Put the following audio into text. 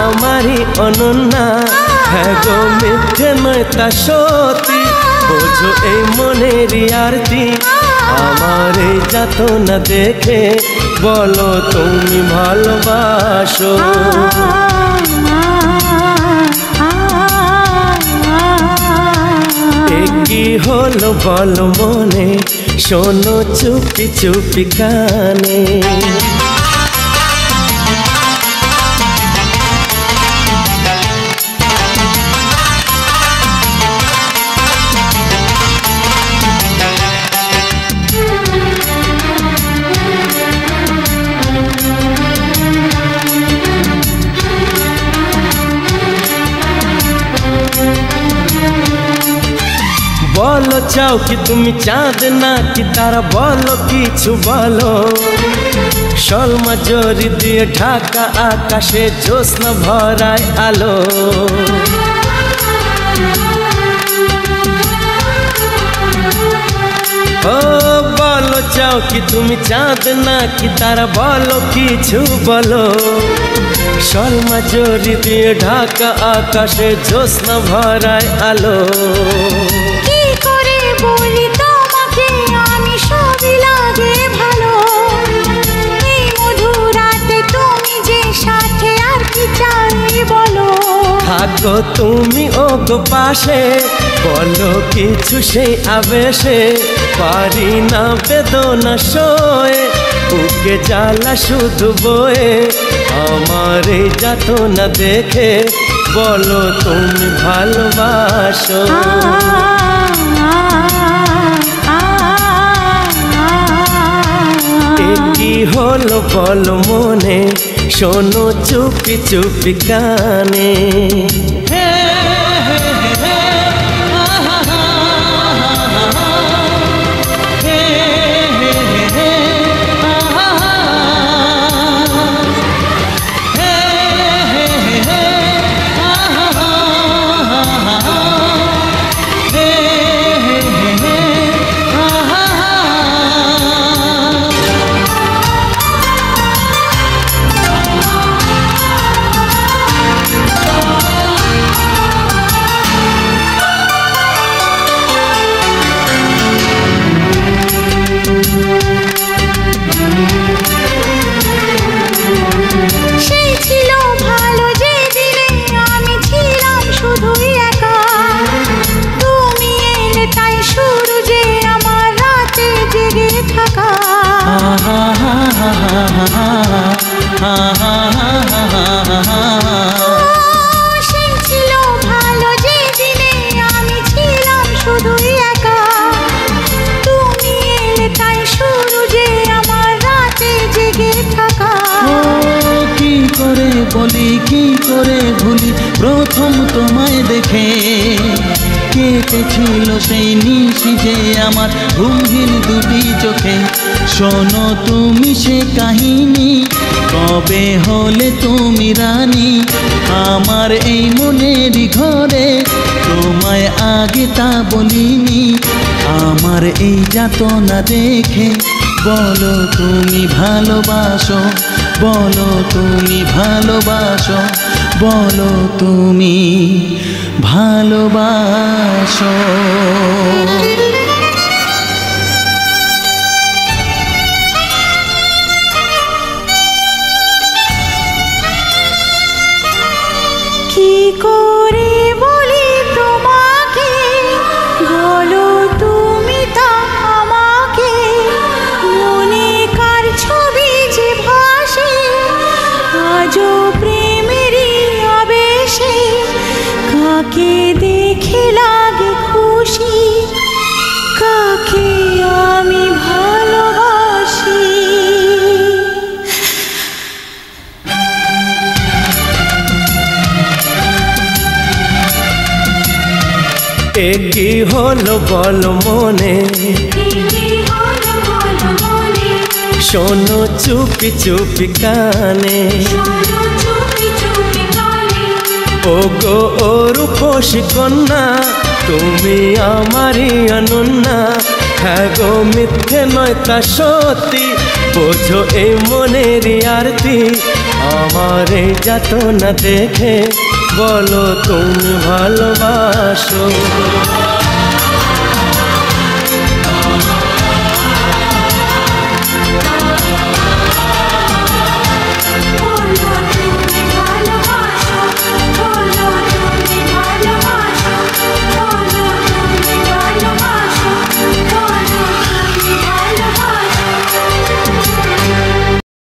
আমারই অনন্যা, হ্যাঁ গো মিথ্যে নয় তা সত্যি, বোঝো এই মনেরই আরতি। আমার এই যাতনা দেখে বলো তুমি ভালোবাসো। কি হলো বলো মনে, শোনো চুপি চুপি কানে। বলো চাও কি তুমি চাঁদ নাকি তারা, বলো কিছু বলো। শর্মা জরি দিয়ে ঢাকা আকাশে জ্যোৎস্না ভরায় আলো। ও বলো চাও কি তুমি চাঁদ নাকি তারা, বলো কিছু বলো। শর্মা জরি দিয়ে ঢাকা আকাশে জ্যোৎস্না ভরায় আলো। বলি তোমাকে আমি সবই লাগে ভালো, এই মধুরাতে তুমি যে সাথে আর কি চাই বলো। থাকো তুমি ও গো পাশে, বলো কিছু সেই আবেশে, পারি না বেদনা সয়ে, বুকে জ্বালা শুধু বয়ে। আমার এই যাতনা দেখে বলো তুমি ভালোবাসো। কি হলো বলো মনে, শোনো চুপি চুপি কানে। বলি কি করে ভুলি প্রথম তোমায় দেখে, কেটেছিল সেই নিশি যে আমার ঘুমহীন দুটি চোখে। শোনো তুমি সে কাহিনী, কবে হলে তুমি রানী আমার এই মনেরই ঘরে, তোমায় আগে তা বলিনি। আমার এই যাতনা দেখে বলো তুমি ভালোবাসো, বলো তুমি ভালোবাসো, বলো তুমি ভালোবাসো। কি করে বলি তোমাকে, বলো তুমি তা আমাকে। মনে কার ছবি যে ভাসে আজও প্রেমেরই আবেশে, কাকে দেখে লাগে খুশি, কাকে আমি ভালোবাসি। কি হলো বলো মনে, শোনো চুপি চুপি কানে। ও গো ও রূপসী কন্যা, তুমি আমারই অনন্যা, হ্যাঁ গো মিথ্যে নয় তা সত্যি, বোঝো এই মনেরই আরতি। আমার এই যাতনা দেখে বলো তুমি ভালোবাসো।